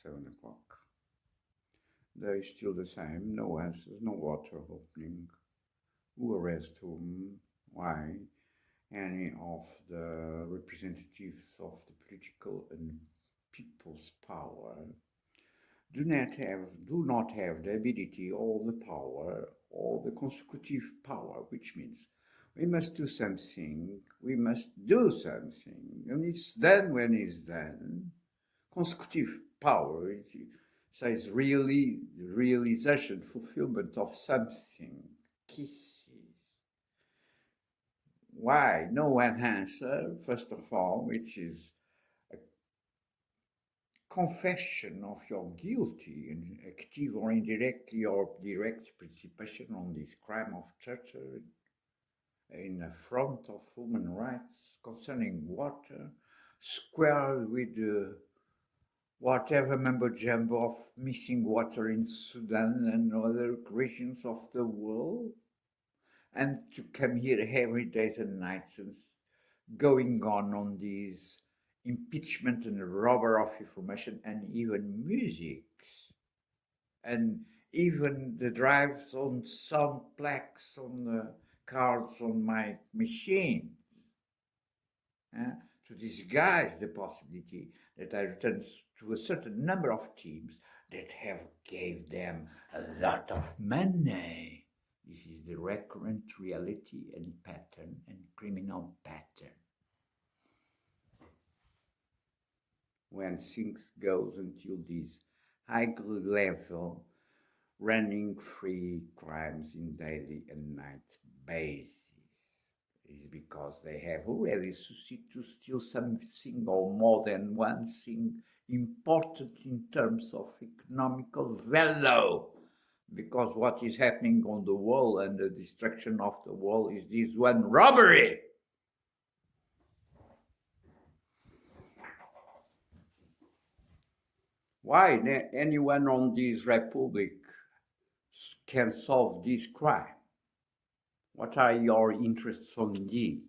7 o'clock. They're still the same, no answers, no water opening. Who arrests whom? Why? Any of the representatives of the political and people's power do not have the ability or the power or the consecutive power, which means we must do something, and it's done when it's done. Consecutive power, it says really the realization, fulfillment of something. Kisses. Why? No one answer, first of all, which is a confession of your guilty and active or indirectly or direct participation on this crime of torture in affront of human rights concerning water, square with whatever mumbo jumbo of missing water in Sudan and other regions of the world, and to come here every day and nights and going on these impeachment and robber of information and even music and even the drives on sound plaques on the cards on my machine to disguise the possibility that I return to a certain number of teams that have gave them a lot of money. This is the recurrent reality and pattern and criminal pattern. When things goes until this high level, running free crimes in daily and night basis is because they have already succeeded to steal something or more than one thing important in terms of economical value. Because what is happening on the world and the destruction of the world is this one robbery. Why anyone on this republic can solve this crime? What are your interests on this?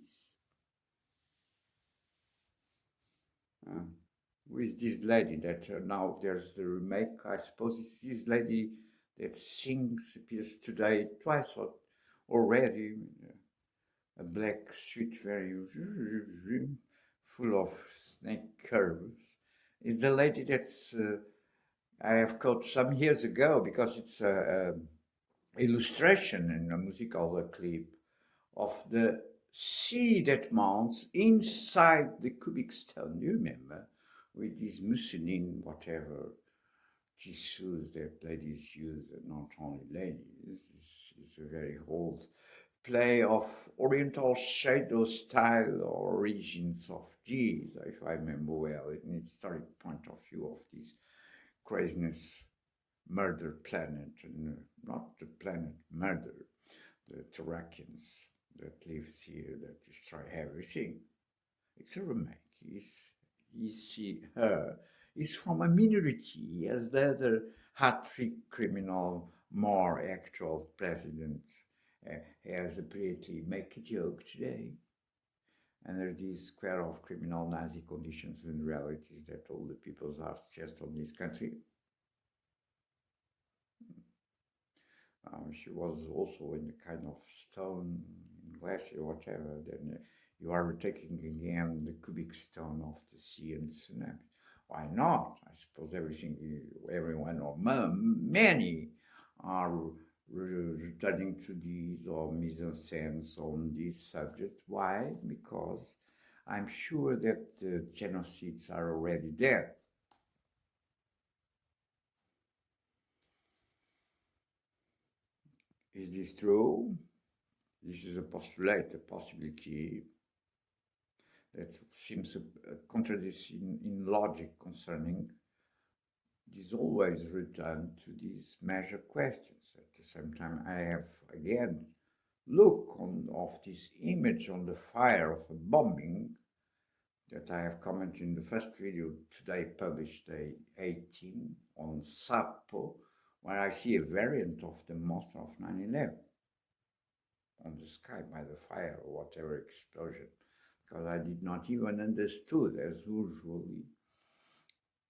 With this lady that now there's the remake, I suppose it's this lady that sings, appears today twice already, a black suit very full of snake curves. Is the lady that's I have caught some years ago because it's a illustration in a musical clip of the sea that mounts inside the cubic stone. Do you remember? With these mousseline, whatever tissues that ladies use, and not only ladies. It's a very old play of Oriental shadow style origins of these, if I remember well, in its historic point of view of this craziness murder planet, and not the planet murder, the Terrakians that lives here that destroy everything. It's a remake. Is from a minority as the other hat-trick criminal, more actual president has apparently make a joke today. Under this square of criminal Nazi conditions and realities that all the peoples are just on this country. She was also in the kind of stone, glacier, whatever. Then you are taking again the cubic stone of the sea and tsunami. Why not? I suppose everyone or many are returning to these or mise-en-scènes on this subject. Why? Because I'm sure that the genocides are already there. Is this true? This is a postulate, a possibility that seems a contradiction in logic concerning this always return to these major questions. At the same time, I have again look of this image on the fire of a bombing that I have commented in the first video today, published day 18 on Sapo, where I see a variant of the monster of 9/11 on the sky by the fire or whatever explosion, because I did not even understood, as usually,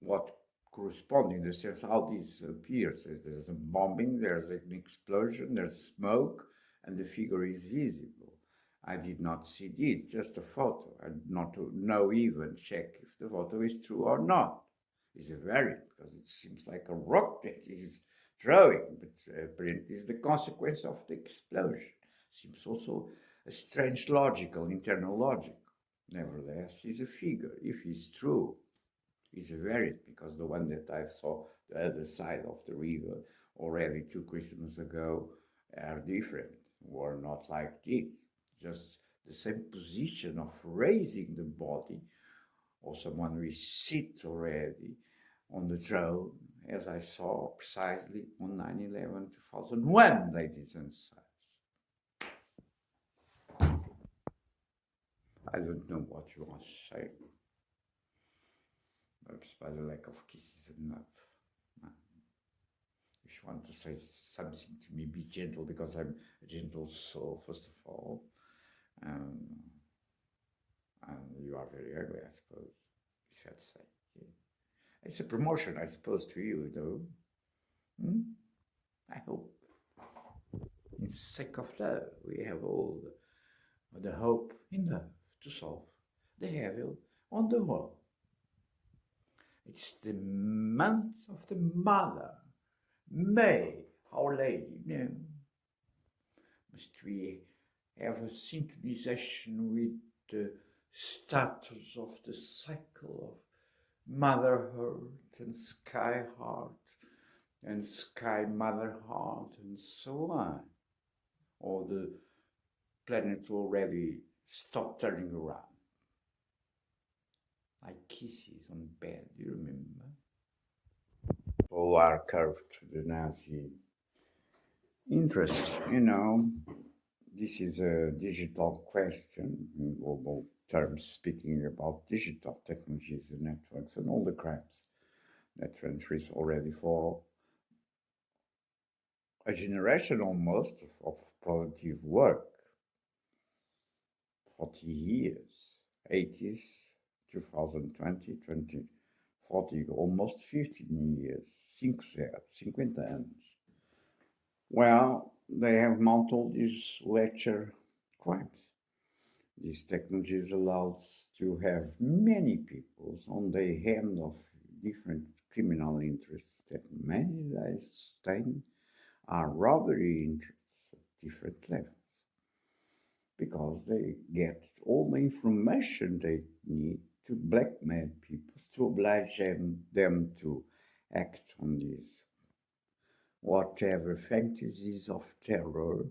what correspond in the sense how this appears. There's a bombing, there's an explosion, there's smoke, and the figure is visible. I did not see this, just a photo. I did not know even check if the photo is true or not. It's a variant because it seems like a rock that is throwing, but apparently it's the consequence of the explosion. Seems also a strange logical, internal logic. Nevertheless, it's a figure. If it's true, it's a variant because the one that I saw the other side of the river already 2 Christmas ago are different, were not like this. Just the same position of raising the body, or someone will sit already on the throne, as I saw precisely on 9/11 2001, ladies and sirs. I don't know what you want to say. Perhaps by the lack of kisses enough. If you want to say something to me, be gentle, because I'm a gentle soul, first of all. And you are very ugly, I suppose. It's fair to say. Yeah. It's a promotion, I suppose, to you, though. I hope. In the sake of love, we have all the hope in love to solve the evil on the world. It's the month of the mother, May, Our Lady. No. Must we have a synchronization with the status of the cycle of Mother Earth and Sky Heart and Sky Mother Heart and so on? Or the planet already stopped turning around? Like kisses on bed, do you remember? All are curved to the Nazi interest, This is a digital question in global terms, speaking about digital technologies and networks and all the crimes that transfers already for a generation almost of productive work. 40 years, 80s, 2020, 2040, almost 15 years, 50 anos. Well, they have mounted all these ledger crimes. These technologies allows to have many people on the hand of different criminal interests that many sustain are robbery interests at different levels. Because they get all the information they need to blackmail people, to oblige them to act on these whatever fantasies of terror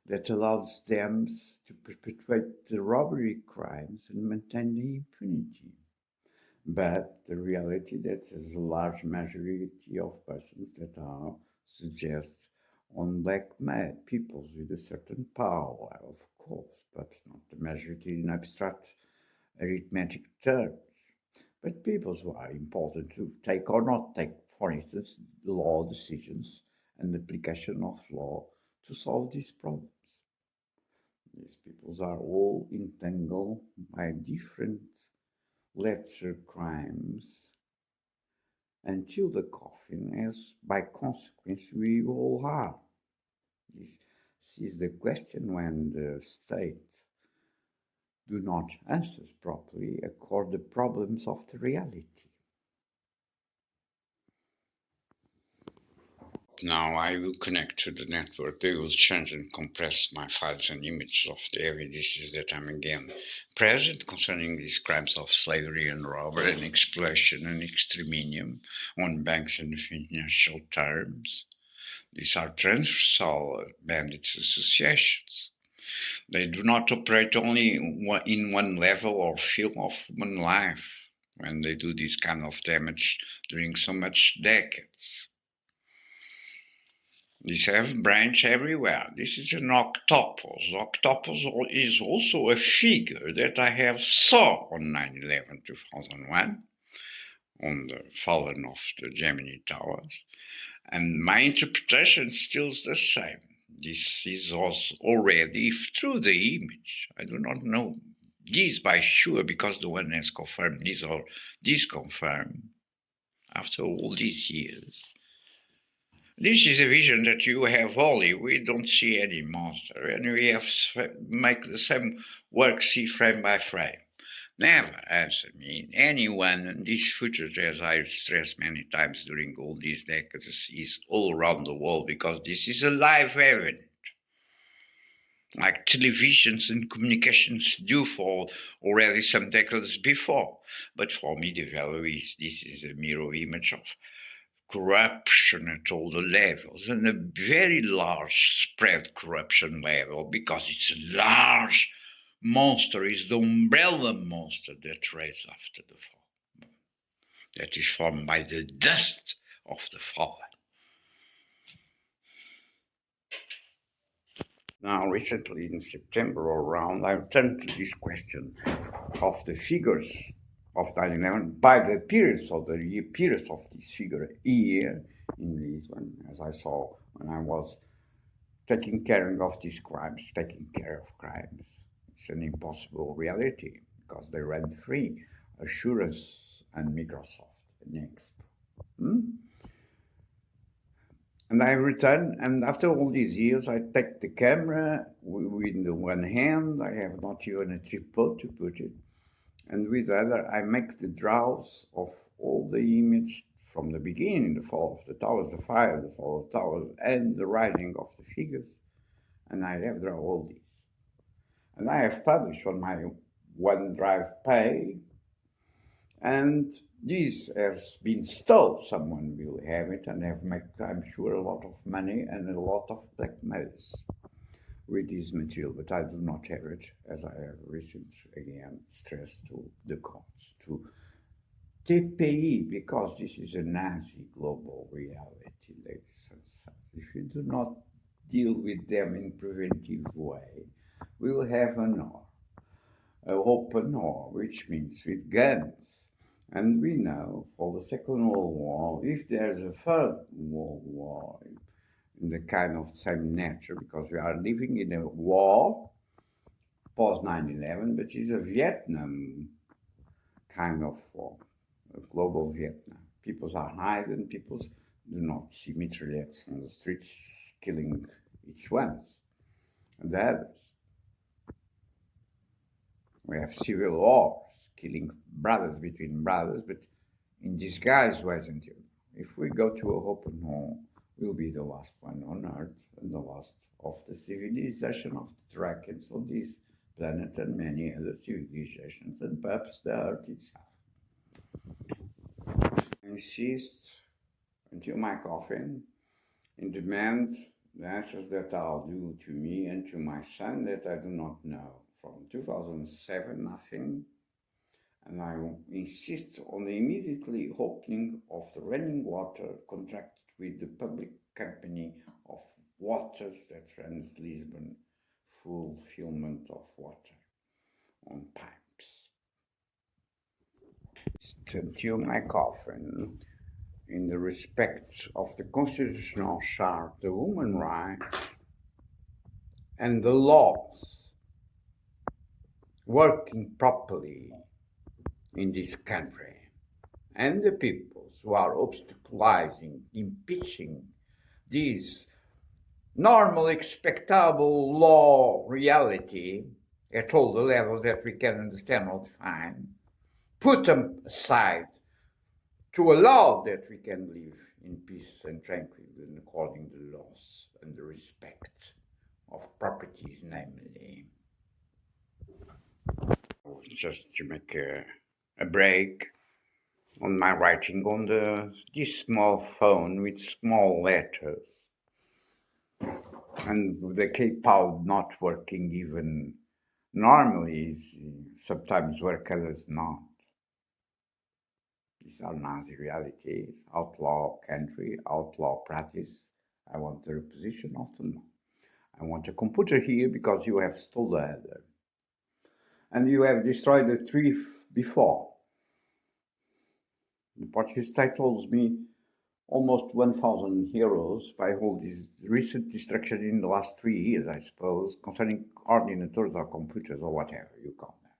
that allows them to perpetrate the robbery crimes and maintain the impunity. But the reality that there's a large majority of persons that are suggest on blackmail people with a certain power, of course, but not the majority in abstract arithmetic terms. But people who are important to take or not take, for instance, law decisions and the application of law to solve these problems. These peoples are all entangled by different ledger crimes until the coffin, as by consequence we all are. This is the question when the state do not answer properly accord the problems of the reality. Now I will connect to the network. They will change and compress my files and images of the evidences that I'm again present concerning these crimes of slavery and robbery and exploitation and exterminium on banks and financial terms. These are transversal bandits associations. They do not operate only in one level or field of human life when they do this kind of damage during so much decades. These have branch everywhere. This is an octopus. Octopus is also a figure that I have saw on 9/11 2001 on the fallen of the Gemini Towers. And my interpretation still is the same. This is also already through the image. I do not know this by sure because the one has confirmed this or disconfirmed. after all these years. This is a vision that you have only. We don't see any monster, and we have make the same work see frame by frame. Never answer me. Anyone in this footage, as I've stressed many times during all these decades, is all around the world because this is a live event, like televisions and communications do for already some decades before. But for me, the value is this is a mirror image of corruption at all the levels, and a very large spread corruption level, because it's a large monster, is the umbrella monster that raised after the fall, that is formed by the dust of the fallen. Now, recently in September or around, I turned to this question of the figures of 9/11 by the periods of the periods of this figure here in Lisbon, as I saw when I was taking care of these crimes, taking care of crimes. It's an impossible reality because they ran free. Assurance and Microsoft and Expo. And I return, and after all these years, I take the camera with the one hand. I have not even a tripod to put it. And with the other, I make the draws of all the image from the beginning, the fall of the towers, the fire, the fall of the towers, and the rising of the figures. And I have drawn all these. And I have published on my OneDrive page, and this has been stolen. Someone will have it and have made, I'm sure, a lot of money and a lot of blackmails with this material, but I do not have it, as I have recently again stressed to the courts, to TPI, because this is a Nazi global reality, ladies and sons. If you do not deal with them in preventive way, we will have an open war, which means with guns. And we know for the Second World War, if there's a Third World War in the kind of same nature, because we are living in a war post 9/11, but it's a Vietnam kind of war, a global Vietnam. People are hiding, people do not see mitraillettes on the streets killing each one and the others. We have civil wars, killing brothers between brothers, but in disguise ways until. If we go to an open war, we'll be the last one on Earth and the last of the civilization of the Thracians on this planet and many other civilizations, and perhaps the Earth itself. I insist until my coffin and demand the answers that are due to me and to my son that I do not know. From 2007, nothing. And I insist on the immediately opening of the running water contract with the public company of waters that runs Lisbon, fulfillment of water on pipes. Until my coffin, in the respect of the constitutional charter, the human rights, and the laws working properly in this country, and the peoples who are obstaculizing, impeaching this normal, expectable law reality at all the levels that we can understand or define, put them aside to allow that we can live in peace and tranquility and according to the laws and the respect of properties, namely. Just to make a break on my writing on this small phone with small letters, and the keypad not working even normally, sometimes work, others not. These are Nazi realities, outlaw country, outlaw practice. I want the reposition of the law. I want a computer here because you have stolen the other. And you have destroyed the tree before. The Portuguese state tells me almost 1,000 heroes by all this recent destruction in the last 3 years, I suppose, concerning ordinators or computers or whatever you call them.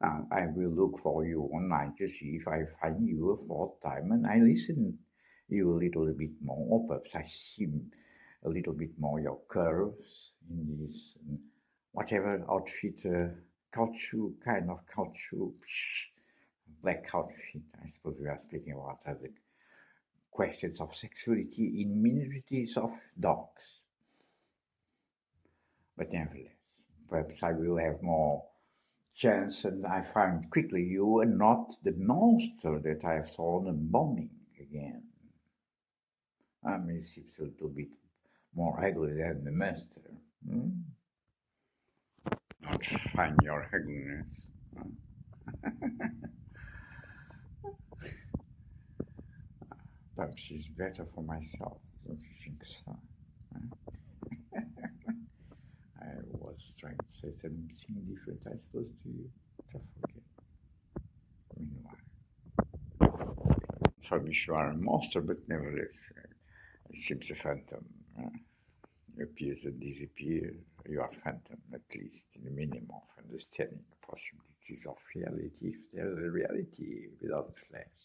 I will look for you online to see if I find you a fourth time and I listen you a little bit more, or perhaps I see a little bit more your curves in this whatever outfit, culture, kind of culture, black outfit. I suppose we are speaking about other questions of sexuality in minorities of dogs. But nevertheless, perhaps I will have more chance and I find quickly you are not the monster that I saw on a bombing again. I mean, it seems a little bit more ugly than the master. Hmm? Not find your ugliness. Perhaps it's better for myself. Don't you think so? I was trying to say something different, I suppose, to you. To forget. Meanwhile, probably you are a monster, but nevertheless, it seems a phantom. Appears and disappears. You are phantom, at least in the minimum of understanding the possibilities of reality, if there's a reality without flesh.